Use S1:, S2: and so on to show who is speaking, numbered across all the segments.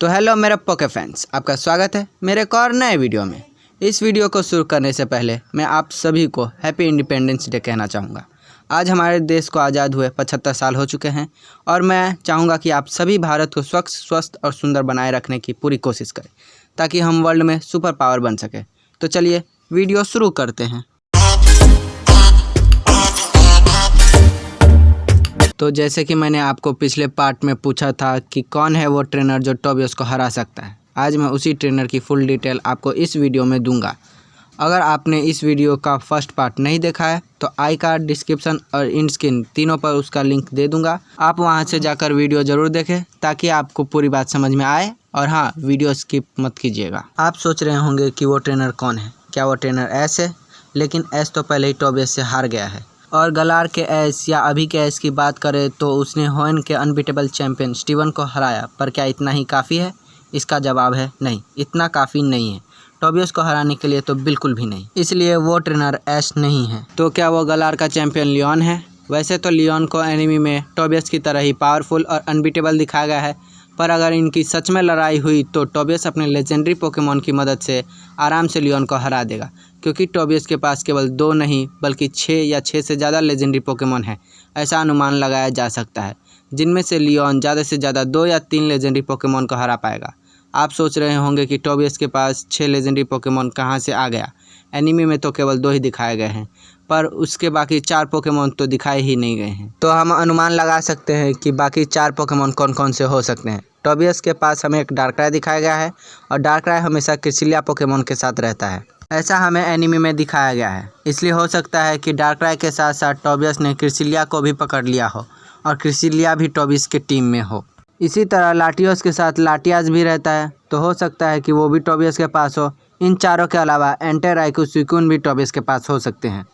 S1: तो हेलो मेरे पोके फैंस, आपका स्वागत है मेरे एक और नए वीडियो में। इस वीडियो को शुरू करने से पहले मैं आप सभी को हैप्पी इंडिपेंडेंस डे कहना चाहूँगा। आज हमारे देश को आज़ाद हुए 75 साल हो चुके हैं और मैं चाहूँगा कि आप सभी भारत को स्वच्छ, स्वस्थ और सुंदर बनाए रखने की पूरी कोशिश करें ताकि हम वर्ल्ड में सुपर पावर बन सकें। तो चलिए वीडियो शुरू करते हैं। तो जैसे कि मैंने आपको पिछले पार्ट में पूछा था कि कौन है वो ट्रेनर जो टोबियस को हरा सकता है, आज मैं उसी ट्रेनर की फुल डिटेल आपको इस वीडियो में दूंगा। अगर आपने इस वीडियो का फर्स्ट पार्ट नहीं देखा है तो आई कार्ड, डिस्क्रिप्शन और इंड स्क्रीन तीनों पर उसका लिंक दे दूंगा। आप वहां से जाकर वीडियो ज़रूर देखें ताकि आपको पूरी बात समझ में आए। और हाँ, वीडियो स्किप मत कीजिएगा। आप सोच रहे होंगे कि वो ट्रेनर कौन है, क्या वो ट्रेनर एस है? लेकिन एस तो पहले ही टोबियस से हार गया है। और गलार के एस या अभी के एस की बात करें तो उसने होएन के अनबीटेबल चैंपियन स्टीवन को हराया। पर क्या इतना ही काफ़ी है? इसका जवाब है नहीं, इतना काफ़ी नहीं है। टोबियस को हराने के लिए तो बिल्कुल भी नहीं, इसलिए वो ट्रेनर एस नहीं है। तो क्या वो गलार का चैंपियन लियोन है? वैसे तो लियोन को एनिमी में टोबियस की तरह ही पावरफुल और अनबीटेबल दिखाया गया है, पर अगर इनकी सच में लड़ाई हुई तो टोबियस अपने लेजेंडरी पोकेमॉन की मदद से आराम से लियोन को हरा देगा, क्योंकि टोबियस के पास केवल 2 नहीं बल्कि 6 या 6 से ज़्यादा लेजेंडरी पोकेमॉन है। ऐसा अनुमान लगाया जा सकता है, जिनमें से लियोन ज़्यादा से ज़्यादा 2 या 3 लेजेंडरी पोकेमॉन को हरा पाएगा। आप सोच रहे होंगे कि टोबियस के पास 6 लेजेंडरी पोकेमॉन कहाँ से आ गया? एनिमी में तो केवल 2 ही दिखाए गए हैं, पर उसके बाकी 4 पोकेमॉन तो दिखाए ही नहीं गए हैं। तो हम अनुमान लगा सकते हैं कि बाकी 4 पोकेमॉन कौन कौन से हो सकते हैं। टोबियस के पास हमें एक डार्कराय दिखाया गया है और डार्कराय हमेशा क्रिसिलिया पोकेमॉन के साथ रहता है, ऐसा हमें एनिमी में दिखाया गया है। इसलिए हो सकता है कि डार्कराय के साथ साथ टोबियस ने क्रिसिलिया को भी पकड़ लिया हो और क्रिसिलिया भी टोबियस के टीम में हो। इसी तरह लाटियोस के साथ लाटियास भी रहता है, तो हो सकता है कि वो भी टोबियस के पास हो। इन चारों के अलावा एंटे, राइकू, सुइकुन भी टोबियस के पास हो सकते हैं,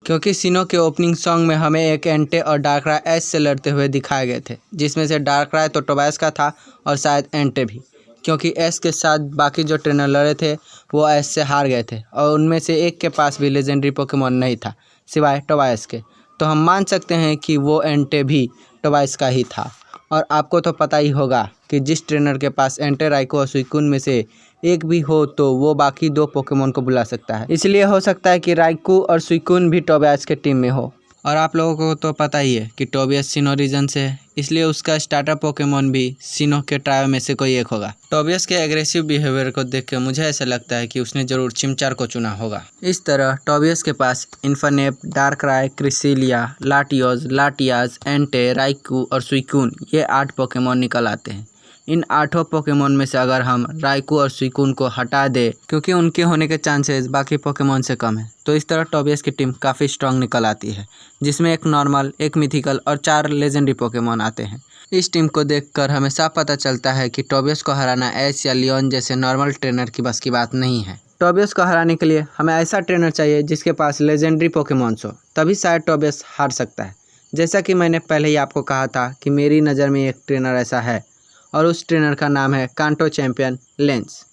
S1: क्योंकि सिनो के ओपनिंग सॉन्ग में हमें एक एंटे और डार्कराय एस से लड़ते हुए दिखाए गए थे, जिसमें से डार्कराय तो टोबियस का था और शायद एंटे भी, क्योंकि एस के साथ बाकी जो ट्रेनर लड़े थे वो एस से हार गए थे और उनमें से एक के पास भी लेजेंडरी पोकेमॉन नहीं था सिवाय टोबियस के। तो हम मान सकते हैं कि वो एंटे भी टोबियस का ही था। और आपको तो पता ही होगा कि जिस ट्रेनर के पास एंटे, राइको और सुइकुन में से एक भी हो तो वो बाकी 2 पोकेमॉन को बुला सकता है। इसलिए हो सकता है कि राइकू और सुइकुन भी टोबियस के टीम में हो। और आप लोगों को तो पता ही है कि टोबियस सिनो रीजन से है, इसलिए उसका स्टार्टर पोकेमॉन भी सिनो के ट्रायो में से कोई एक होगा। टोबियस के एग्रेसिव बिहेवियर को देख के मुझे ऐसा लगता है कि उसने जरूर चिमचार को चुना होगा। इस तरह टोबियस के पास इन्फर्नेप, डार्कराय, क्रिसिलिया, लाटियोस, लाटियास, एंटे, राइकू और सुइकुन, ये 8 पोकेमॉन निकल आते हैं। इन 8 पोकेमॉन में से अगर हम राइकू और सुइकुन को हटा दें, क्योंकि उनके होने के चांसेस बाकी पोकेमॉन से कम है, तो इस तरह टोबियस की टीम काफ़ी स्ट्रांग निकल आती है, जिसमें एक नॉर्मल, एक मिथिकल और 4 लेजेंडरी पोकेमॉन आते हैं। इस टीम को देखकर हमें साफ पता चलता है कि टोबियस को हराना एस या लियोन जैसे नॉर्मल ट्रेनर की बस की बात नहीं है। टोबियस को हराने के लिए हमें ऐसा ट्रेनर चाहिए जिसके पास लेजेंडरी पोकेमॉन्स हो, तभी शायद टोबियस हार सकता है। जैसा कि मैंने पहले ही आपको कहा था कि मेरी नज़र में एक ट्रेनर ऐसा है और उस ट्रेनर का नाम है कांटो चैंपियन लेंस,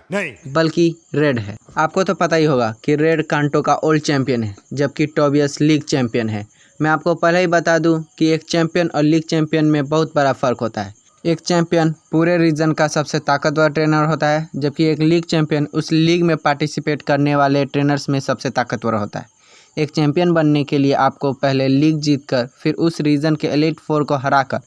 S1: नहीं बल्कि रेड है। आपको तो पता ही होगा कि रेड कांटो का ओल्ड चैंपियन है, जबकि टोबियस लीग चैंपियन है। मैं आपको पहले ही बता दूं कि एक चैंपियन और लीग चैंपियन में बहुत बड़ा फ़र्क होता है। एक चैंपियन पूरे रीजन का सबसे ताकतवर ट्रेनर होता है, जबकि एक लीग चैंपियन उस लीग में पार्टिसिपेट करने वाले ट्रेनर्स में सबसे ताकतवर होता है। एक चैंपियन बनने के लिए आपको पहले लीग जीतकर फिर उस रीजन के एलीट 4 को हराकर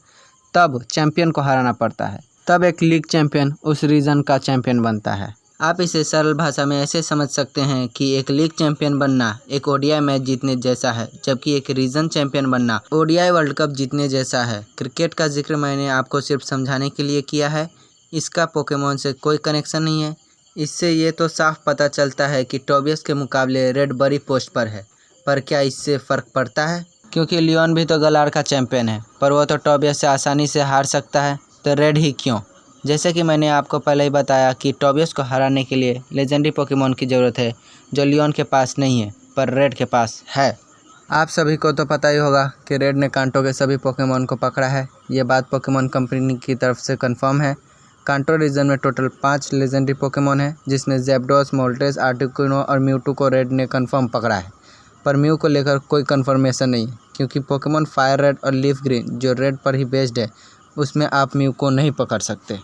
S1: तब चैंपियन को हराना पड़ता है, तब एक लीग चैंपियन उस रीजन का चैंपियन बनता है। आप इसे सरल भाषा में ऐसे समझ सकते हैं कि एक लीग चैंपियन बनना एक ओडीआई मैच जीतने जैसा है, जबकि एक रीजन चैंपियन बनना ओडीआई वर्ल्ड कप जीतने जैसा है। क्रिकेट का जिक्र मैंने आपको सिर्फ समझाने के लिए किया है, इसका पोकेमॉन से कोई कनेक्शन नहीं है। इससे ये तो साफ पता चलता है कि टोबियस के मुकाबले रेड बड़ी पोस्ट पर है। पर क्या इससे फ़र्क पड़ता है? क्योंकि लियोन भी तो गलार का चैंपियन है, पर वो तो टोबियस से आसानी से हार सकता है, तो रेड ही क्यों? जैसे कि मैंने आपको पहले ही बताया कि टोबियस को हराने के लिए लेजेंडरी पोकेमॉन की ज़रूरत है, जो लियोन के पास नहीं है पर रेड के पास है। आप सभी को तो पता ही होगा कि रेड ने कांटो के सभी पोकेमॉन को पकड़ा है। ये बात पोकेमॉन कंपनी की तरफ से कंफर्म है। कांटो रीजन में टोटल 5 लेजेंडरी पोकेमॉन है, जिसमें ज़ैप्डोस, मोल्टेस, आर्टिकुनो और म्यूटू को रेड ने कंफर्म पकड़ा है। पर म्यू को लेकर कोई कंफर्मेशन नहीं है, क्योंकि पोकेमॉन फायर रेड और लीफ ग्रीन जो रेड पर ही बेस्ड है, उसमें आप म्यू को नहीं पकड़ सकते।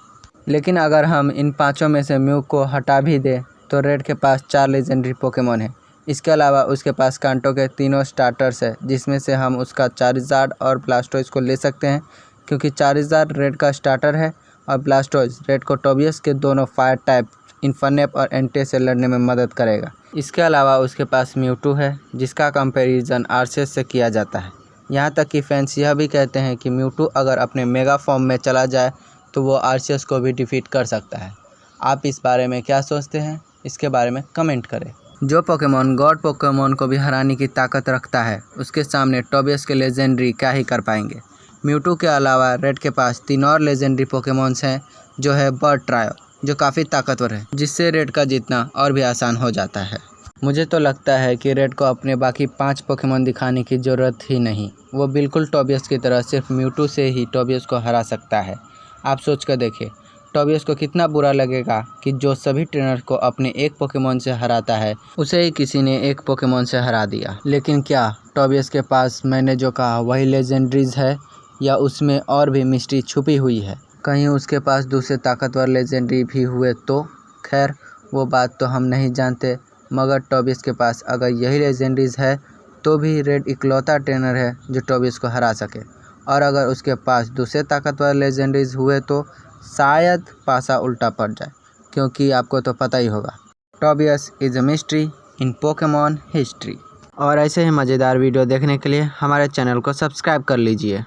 S1: लेकिन अगर हम इन पाँचों में से म्यू को हटा भी दें तो रेड के पास 4 लेजेंडरी पोकेमॉन है। इसके अलावा उसके पास कांटो के तीनों स्टार्टर्स है, जिसमें से हम उसका चारिज़ार्ड और ब्लास्टोइज को ले सकते हैं, क्योंकि चारिज़ार्ड रेड का स्टार्टर है और ब्लास्टोइज रेड को टोबियस के दोनों फायर टाइप इन्फर्नेप और एंटे से लड़ने में मदद करेगा। इसके अलावा उसके पास म्यूटू है, जिसका कंपैरिजन आर्सेस से किया जाता है। यहाँ तक कि फैंस यह भी कहते हैं कि म्यूटू अगर अपने मेगा फॉर्म में चला जाए तो वो आर्सेस को भी डिफीट कर सकता है। आप इस बारे में क्या सोचते हैं, इसके बारे में कमेंट करें। जो पोकेमॉन गॉड पोकेमॉन को भी हराने की ताकत रखता है, उसके सामने टोबियस के लेजेंडरी क्या ही कर पाएंगे। म्यूटू के अलावा रेड के पास 3 और लेजेंडरी पोकेमॉन्स हैं, जो है बर्ड ट्रायो, जो काफ़ी ताकतवर है, जिससे रेड का जीतना और भी आसान हो जाता है। मुझे तो लगता है कि रेड को अपने बाकी 5 पोकेमॉन दिखाने की ज़रूरत ही नहीं। वो बिल्कुल टोबियस की तरह सिर्फ म्यूटू से ही टोबियस को हरा सकता है। आप सोच कर देखिए, टोबियस को कितना बुरा लगेगा कि जो सभी ट्रेनर को अपने एक पोकेमॉन से हराता है, उसे ही किसी ने एक पोकेमॉन से हरा दिया। लेकिन क्या टोबियस के पास मैंने जो कहा वही लेजेंडरीज है, या उसमें और भी मिस्ट्री छुपी हुई है? कहीं उसके पास दूसरे ताकतवर लेजेंडरी भी हुए तो? खैर, वो बात तो हम नहीं जानते, मगर टोबियस के पास अगर यही लेजेंडरीज है तो भी रेड इकलौता ट्रेनर है जो टोबियस को हरा सके। और अगर उसके पास दूसरे ताकतवर लेजेंडरीज हुए तो शायद पासा उल्टा पड़ जाए, क्योंकि आपको तो पता ही होगा, Tobias is a mystery in Pokemon history. और ऐसे ही मज़ेदार वीडियो देखने के लिए हमारे चैनल को सब्सक्राइब कर लीजिए।